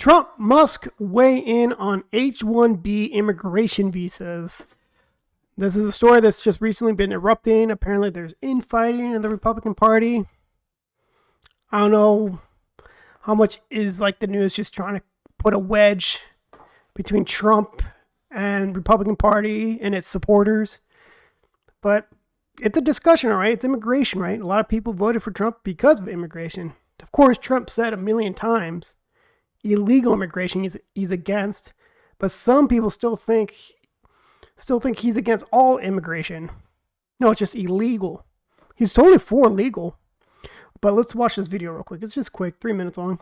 Trump, Musk weigh in on H-1B immigration visas. This is a story that's just recently been erupting. Apparently there's infighting in the Republican Party. I don't know how much is like the news just trying to put a wedge between Trump and Republican Party and its supporters. But it's a discussion, all right? It's immigration, right? A lot of people voted for Trump because of immigration. Of course, Trump said a million times illegal immigration he's against, but some people still think he's against all immigration. No, it's just illegal. He's totally for legal. But let's watch this video real quick. It's just quick, 3 minutes long.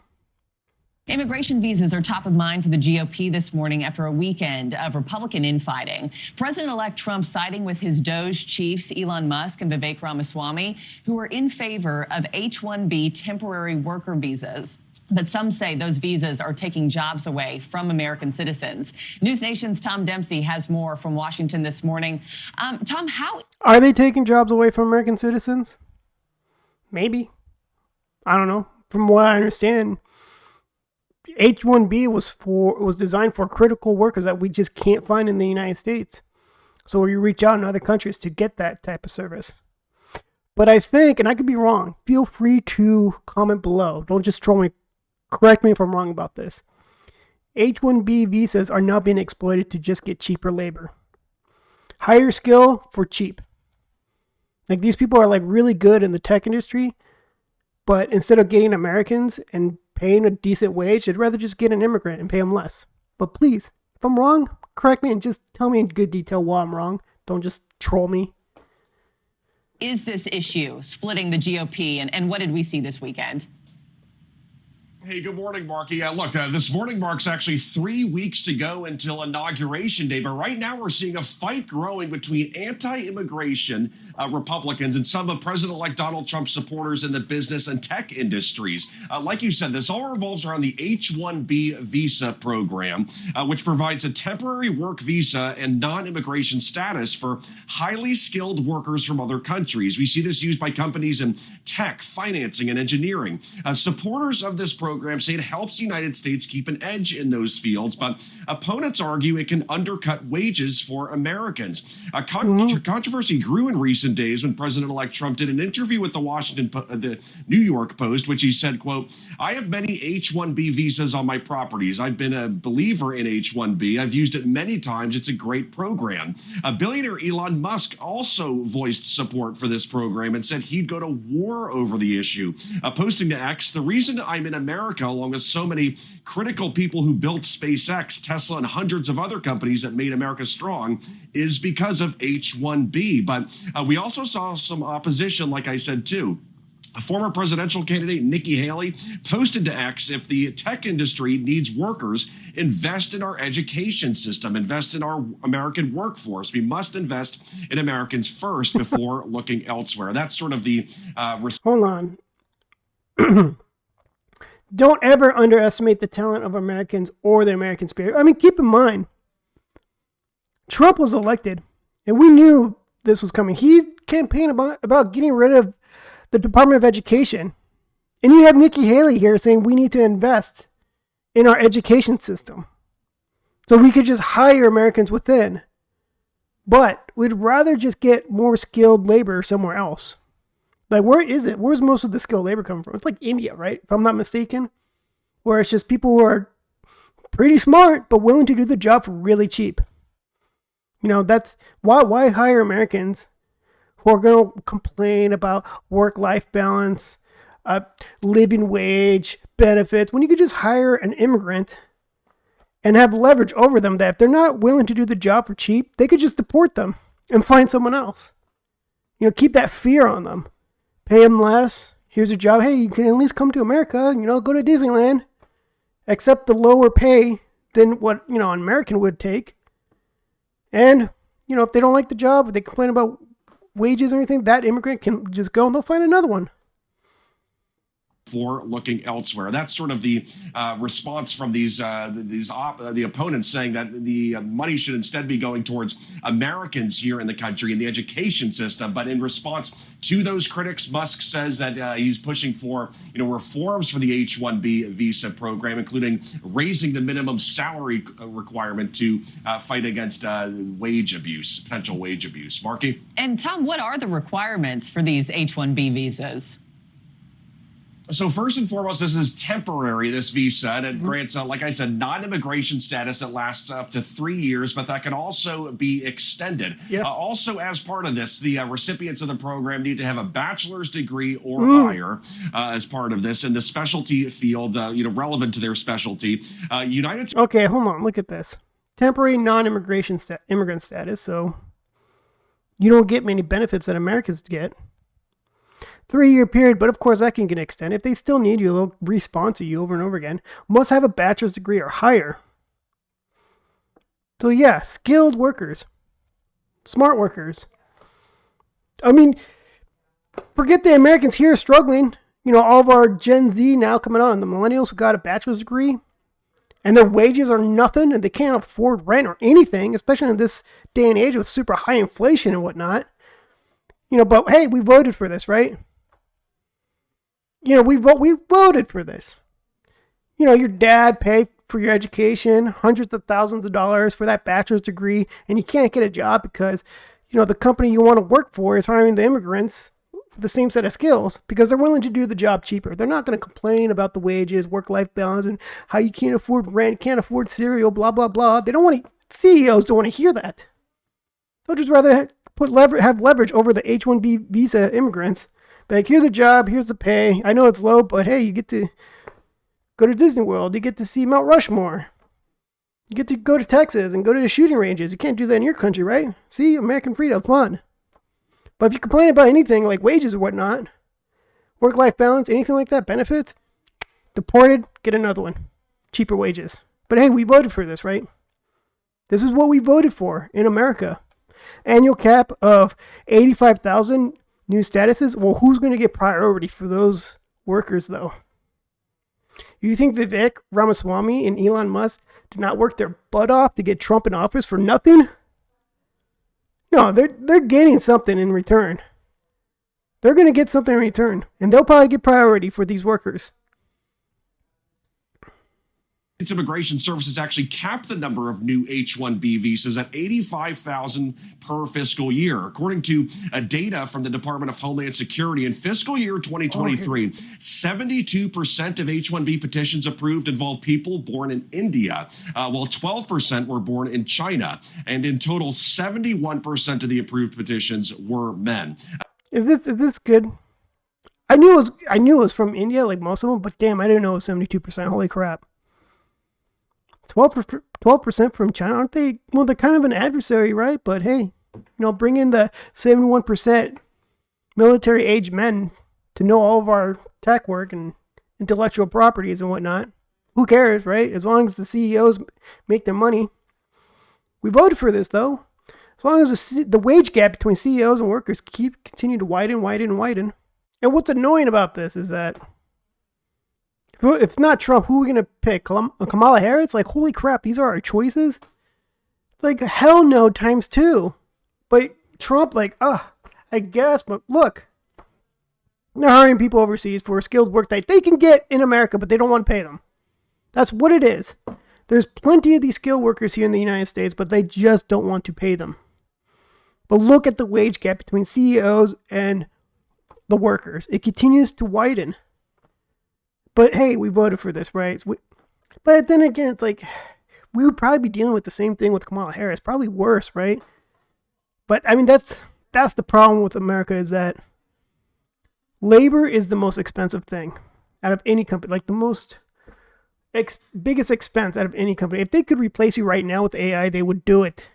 Immigration visas are top of mind for the GOP this morning after a weekend of Republican infighting. President-elect Trump siding with his DOJ chiefs, Elon Musk and Vivek Ramaswamy, who are in favor of H-1B temporary worker visas. But some say those visas are taking jobs away from American citizens. News Nation's Tom Dempsey has more from Washington this morning. Tom, how are they taking jobs away from American citizens? Maybe. I don't know. From what I understand, H-1B was designed for critical workers that we just can't find in the United States. So you reach out in other countries to get that type of service. But I think, and I could be wrong, feel free to comment below. Don't just troll me. Correct me if I'm wrong about this. H-1B visas are now being exploited to just get cheaper labor. Higher skill for cheap. Like these people are like really good in the tech industry, but instead of getting Americans and paying a decent wage, I'd rather just get an immigrant and pay them less. But please, if I'm wrong, correct me and just tell me in good detail why I'm wrong. Don't just troll me. is this issue splitting the GOP, and what did we see this weekend? Hey, good morning, Mark. Yeah, look, this morning marks actually 3 weeks to go until Inauguration Day. But right now we're seeing a fight growing between anti-immigration Republicans and some of President-elect Donald Trump's supporters in the business and tech industries. Like you said, this all revolves around the H-1B visa program, which provides a temporary work visa and non-immigration status for highly skilled workers from other countries. We see this used by companies in tech, financing, and engineering. Supporters of this program say it helps the United States keep an edge in those fields, but opponents argue it can undercut wages for Americans. Controversy grew in recent days when President-elect Trump did an interview with the New York Post, which he said, quote, "I have many H-1B visas on my properties. I've been a believer in H-1B. I've used it many times. It's a great program." Billionaire Elon Musk also voiced support for this program and said he'd go to war over the issue. Posting to X, "The reason I'm in America, along with so many critical people who built SpaceX, Tesla, and hundreds of other companies that made America strong, is because of H-1B. But we also saw some opposition, like I said, too. A former presidential candidate, Nikki Haley, posted to X, "If the tech industry needs workers, invest in our education system, invest in our American workforce. We must invest in Americans first before looking elsewhere." That's sort of the... Hold on. Don't ever underestimate the talent of Americans or the American spirit. I mean, keep in mind, Trump was elected, and we knew this was coming. He campaigned about getting rid of the Department of Education. And you have Nikki Haley here saying we need to invest in our education system so we could just hire Americans within. But we'd rather just get more skilled labor somewhere else. Like, where is it? Where's most of the skilled labor coming from? It's like India, right? If I'm not mistaken. Where it's just people who are pretty smart, but willing to do the job for really cheap. You know, that's why hire Americans who are going to complain about work-life balance, living wage, benefits, when you could just hire an immigrant and have leverage over them that if they're not willing to do the job for cheap, they could just deport them and find someone else. You know, keep that fear on them. Pay them less. Here's a job. Hey, you can at least come to America, you know, go to Disneyland. Accept the lower pay than what, you know, an American would take. And, you know, if they don't like the job, if they complain about wages or anything, that immigrant can just go and they'll find another one. for looking elsewhere. That's sort of the response from the opponents, saying that the money should instead be going towards Americans here in the country and the education system. But in response to those critics, Musk says that he's pushing for reforms for the H-1B visa program, including raising the minimum salary requirement to fight against wage abuse, potential wage abuse. Marky? And Tom, what are the requirements for these H-1B visas? So first and foremost, this is temporary, this visa, and it grants, like I said, non-immigration status that lasts up to 3 years, but that can also be extended. Yep. Also, as part of this, the recipients of the program need to have a bachelor's degree or higher as part of this in the specialty field, relevant to their specialty. Okay, hold on. Look at this. Temporary non-immigration immigrant status, so you don't get many benefits that Americans get. 3-year period, but of course that can get extended. If they still need you, they'll re-sponsor you over and over again. Must have a bachelor's degree or higher. So yeah, skilled workers. Smart workers. I mean, forget the Americans here struggling. All of our Gen Z now coming on, the millennials who got a bachelor's degree, and their wages are nothing, and they can't afford rent or anything, especially in this day and age with super high inflation and whatnot. But hey, we voted for this, right? We voted for this. Your dad paid for your education, hundreds of thousands of dollars for that bachelor's degree, and you can't get a job because, the company you want to work for is hiring the immigrants with the same set of skills because they're willing to do the job cheaper. They're not going to complain about the wages, work-life balance, and how you can't afford rent, can't afford cereal, blah, blah, blah. They don't want to, CEOs don't want to hear that. They'll just rather have leverage over the H-1B visa immigrants. Like, here's a job, here's the pay. I know it's low, but hey, you get to go to Disney World. You get to see Mount Rushmore. You get to go to Texas and go to the shooting ranges. You can't do that in your country, right? See, American freedom, fun. But if you complain about anything like wages or whatnot, work-life balance, anything like that, benefits, deported, get another one. Cheaper wages. But hey, we voted for this, right? This is what we voted for in America. Annual cap of 85,000 new statuses. Well, who's going to get priority for those workers, though? You think Vivek Ramaswamy and Elon Musk did not work their butt off to get Trump in office for nothing? No, they're getting something in return. They're going to get something in return, and they'll probably get priority for these workers. Immigration Services actually capped the number of new H-1B visas at 85,000 per fiscal year. According to data from the Department of Homeland Security, in fiscal year 2023, 72% of H-1B petitions approved involved people born in India, while 12% were born in China. And in total, 71% of the approved petitions were men. Is this good? I knew it was from India, like most of them, but damn, I didn't know it was 72%. Holy crap. 12% from China, aren't they? Well, they're kind of an adversary, right? But hey, bring in the 71% military age men to know all of our tech work and intellectual properties and whatnot. Who cares, right? As long as the CEOs make their money. We voted for this, though. As long as the wage gap between CEOs and workers continue to widen. And what's annoying about this is that if not Trump, who are we going to pick? Kamala Harris? Like, holy crap, these are our choices? It's like, hell no times 2. But Trump, I guess, but look. They're hiring people overseas for skilled work that they can get in America, but they don't want to pay them. That's what it is. There's plenty of these skilled workers here in the United States, but they just don't want to pay them. But look at the wage gap between CEOs and the workers. It continues to widen. But hey, we voted for this, right? But then again, it's like, we would probably be dealing with the same thing with Kamala Harris. Probably worse, right? But I mean, that's the problem with America, is that labor is the most expensive thing out of any company. Like the most biggest expense out of any company. If they could replace you right now with AI, they would do it.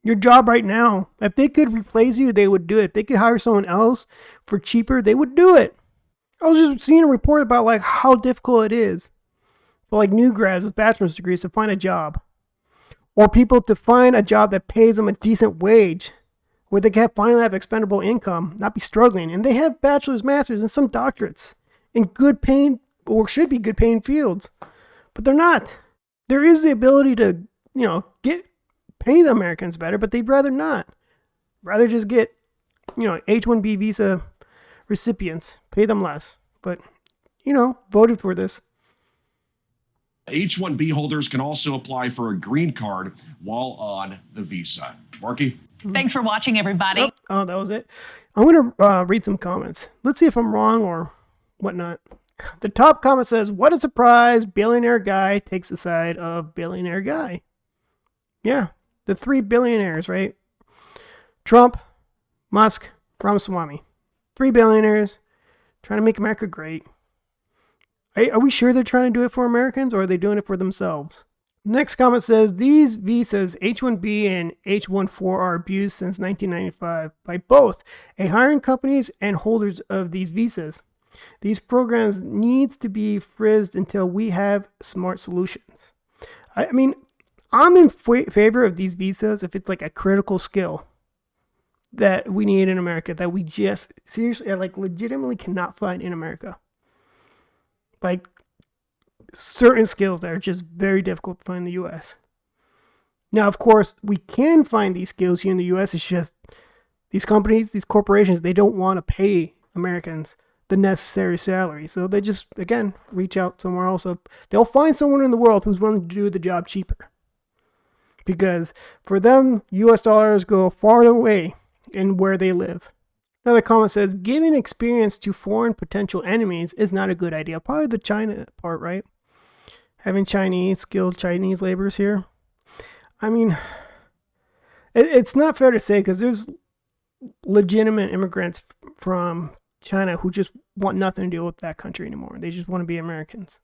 Your job right now, if they could replace you, they would do it. If they could hire someone else for cheaper, they would do it. I was just seeing a report about how difficult it is for new grads with bachelor's degrees to find a job, or people to find a job that pays them a decent wage, where they can finally have expendable income, not be struggling. And they have bachelor's, masters, and some doctorates in good paying, or should be good paying fields, but they're not. There is the ability to, pay the Americans better, but they'd rather not. Rather just get, H-1B visa recipients, pay them less. But, voted for this. H-1B holders can also apply for a green card while on the visa. Marky? Thanks for watching, everybody. Oh, that was it. I'm going to read some comments. Let's see if I'm wrong or whatnot. The top comment says, what a surprise, billionaire guy takes the side of billionaire guy. Yeah, the 3 billionaires, right? Trump, Musk, Ramaswamy. 3 billionaires trying to make America great. Are we sure they're trying to do it for Americans, or are they doing it for themselves? Next comment says, these visas, H-1B and H-1-4, are abused since 1995 by both hiring companies and holders of these visas. These programs needs to be frizzed until we have smart solutions. I mean, I'm in favor of these visas if it's like a critical skill that we need in America, that we just seriously, legitimately cannot find in America. Like certain skills that are just very difficult to find in the U.S. Now, of course, we can find these skills here in the U.S. It's just these companies, these corporations, they don't want to pay Americans the necessary salary. So they just, again, reach out somewhere else. So they'll find someone in the world who's willing to do the job cheaper. Because for them, U.S. dollars go farther away in where they live. Another comment says, giving experience to foreign potential enemies is not a good idea. Probably the China part, right? Having skilled Chinese laborers here. I mean, it's not fair to say, because there's legitimate immigrants from China who just want nothing to do with that country anymore. They just want to be Americans.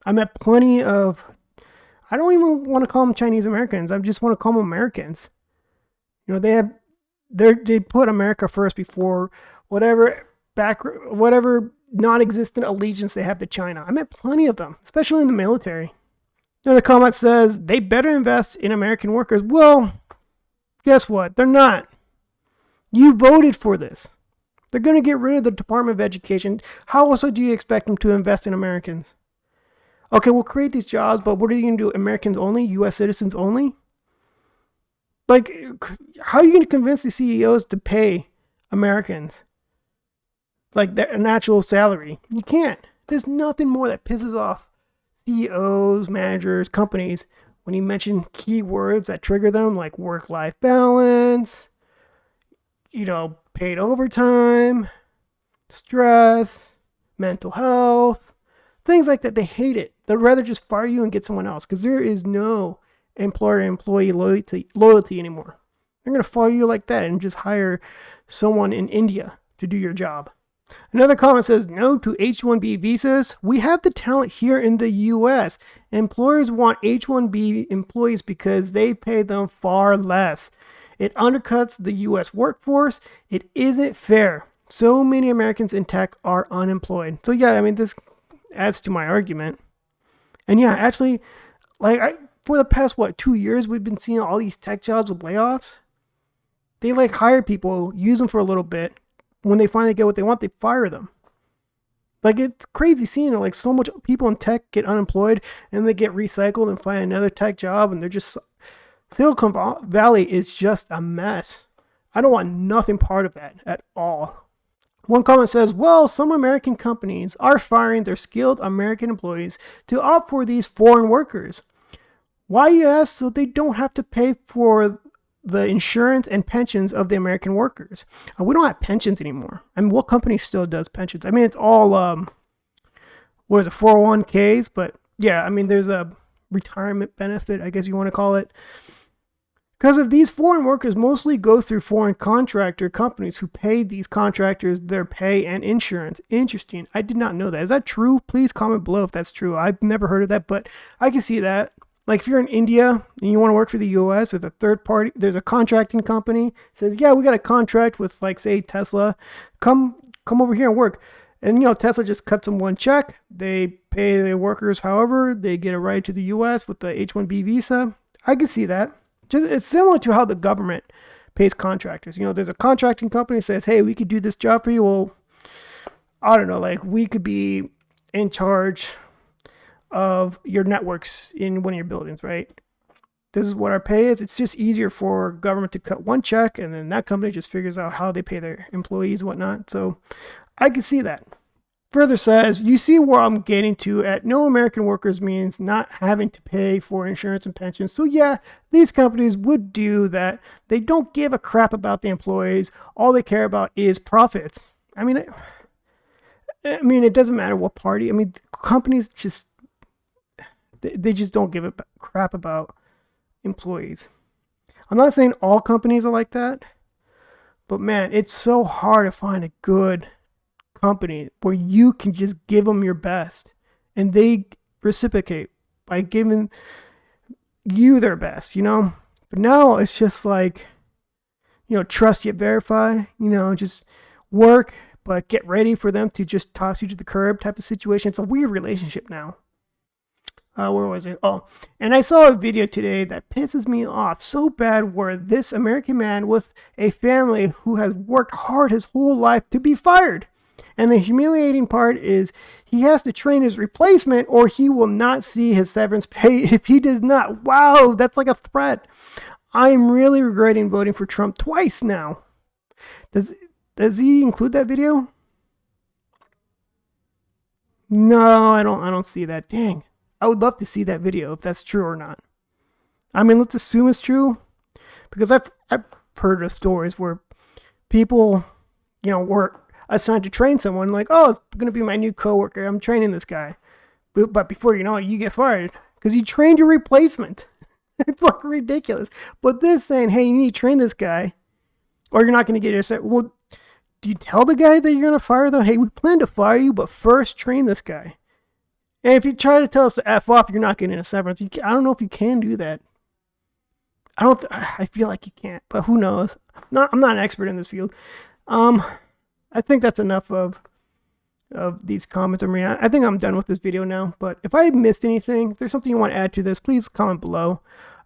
I met plenty of, I don't even want to call them Chinese Americans. I just want to call them Americans. They put America first before whatever non-existent allegiance they have to China. I met plenty of them, especially in the military. Another comment says, they better invest in American workers. Well, guess what? They're not. You voted for this. They're going to get rid of the Department of Education. How also do you expect them to invest in Americans? Okay, we'll create these jobs, but what are you going to do? Americans only? U.S. citizens only? Like, how are you going to convince the CEOs to pay Americans like their natural salary? You can't. There's nothing more that pisses off CEOs, managers, companies when you mention keywords that trigger them, like work-life balance, paid overtime, stress, mental health, things like that. They hate it. They'd rather just fire you and get someone else, because there is no employer-employee loyalty anymore. They're going to fire you like that and just hire someone in India to do your job. Another comment says, no to H-1B visas. We have the talent here in the U.S. Employers want H-1B employees because they pay them far less. It undercuts the U.S. workforce. It isn't fair. So many Americans in tech are unemployed. So yeah, I mean, this adds to my argument. And yeah, actually, for the past, 2 years, we've been seeing all these tech jobs with layoffs. They hire people, use them for a little bit. When they finally get what they want, they fire them. It's crazy seeing it. So much people in tech get unemployed and they get recycled and find another tech job, and they're just, Silicon Valley is just a mess. I don't want nothing part of that at all. One comment says, well, some American companies are firing their skilled American employees to opt for these foreign workers. Why, you ask? So they don't have to pay for the insurance and pensions of the American workers. We don't have pensions anymore. I mean, what company still does pensions? I mean, it's all, 401ks, but yeah, I mean, there's a retirement benefit, I guess you want to call it. Because of these foreign workers mostly go through foreign contractor companies who pay these contractors their pay and insurance. Interesting. I did not know that. Is that true? Please comment below if that's true. I've never heard of that, but I can see that. If you're in India and you want to work for the U.S. with a third party, there's a contracting company says, yeah, we got a contract with say Tesla. Come over here and work. And, Tesla just cuts them one check. They pay their workers however. They get a ride to the U.S. with the H-1B visa. I can see that. It's similar to how the government pays contractors. There's a contracting company that says, hey, we could do this job for you. Well, I don't know, like we could be in charge of your networks in one of your buildings, right? This is what our pay is. It's just easier for government to cut one check, and then that company just figures out how they pay their employees and whatnot. So I can see that. Further says, you see where I'm getting to at no American workers means not having to pay for insurance and pensions. So yeah, these companies would do that. They don't give a crap about the employees. All they care about is profits. I mean, it doesn't matter what party. I mean, companies just, they just don't give a crap about employees. I'm not saying all companies are like that, but man, it's so hard to find a good company where you can just give them your best and they reciprocate by giving you their best, But now it's just like, trust yet verify, just work, but get ready for them to just toss you to the curb type of situation. It's a weird relationship now. Where was it? Oh, and I saw a video today that pisses me off so bad where this American man with a family who has worked hard his whole life to be fired. And the humiliating part is he has to train his replacement or he will not see his severance pay if he does not. Wow, that's like a threat. I'm really regretting voting for Trump twice now. Does he include that video? No, I don't see that. Dang. I would love to see that video if that's true or not. I mean, let's assume it's true, because I've heard of stories where people, were assigned to train someone, like, oh, it's going to be my new coworker. I'm training this guy. But before you know it, you get fired because you trained your replacement. It's like ridiculous. But this saying, hey, you need to train this guy or you're not going to get your set. Well, do you tell the guy that you're going to fire them? Hey, we plan to fire you, but first train this guy. And if you try to tell us to F off, you're not getting a severance. I don't know if you can do that. I feel like you can't, but who knows? I'm not an expert in this field. I think that's enough of these comments. I mean, I think I'm done with this video now. But if I missed anything, if there's something you want to add to this, please comment below.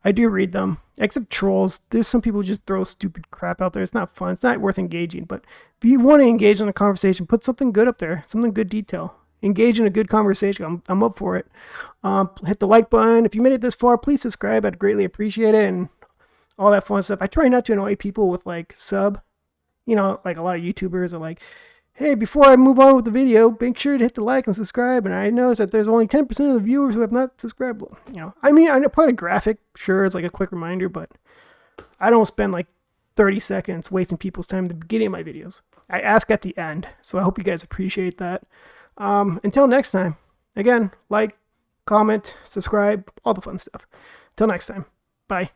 I do read them, except trolls. There's some people who just throw stupid crap out there. It's not fun. It's not worth engaging. But if you want to engage in a conversation, put something good up there, something good detail. Engage in a good conversation. I'm up for it. Hit the like button. If you made it this far, please subscribe. I'd greatly appreciate it. And all that fun stuff. I try not to annoy people with like sub. Like a lot of YouTubers are like, hey, before I move on with the video, make sure to hit the like and subscribe. And I noticed that there's only 10% of the viewers who have not subscribed. I mean, I put a graphic. Sure, it's like a quick reminder, but I don't spend like 30 seconds wasting people's time at the beginning of my videos. I ask at the end. So I hope you guys appreciate that. Until next time, again, like, comment, subscribe, all the fun stuff. Until next time, bye.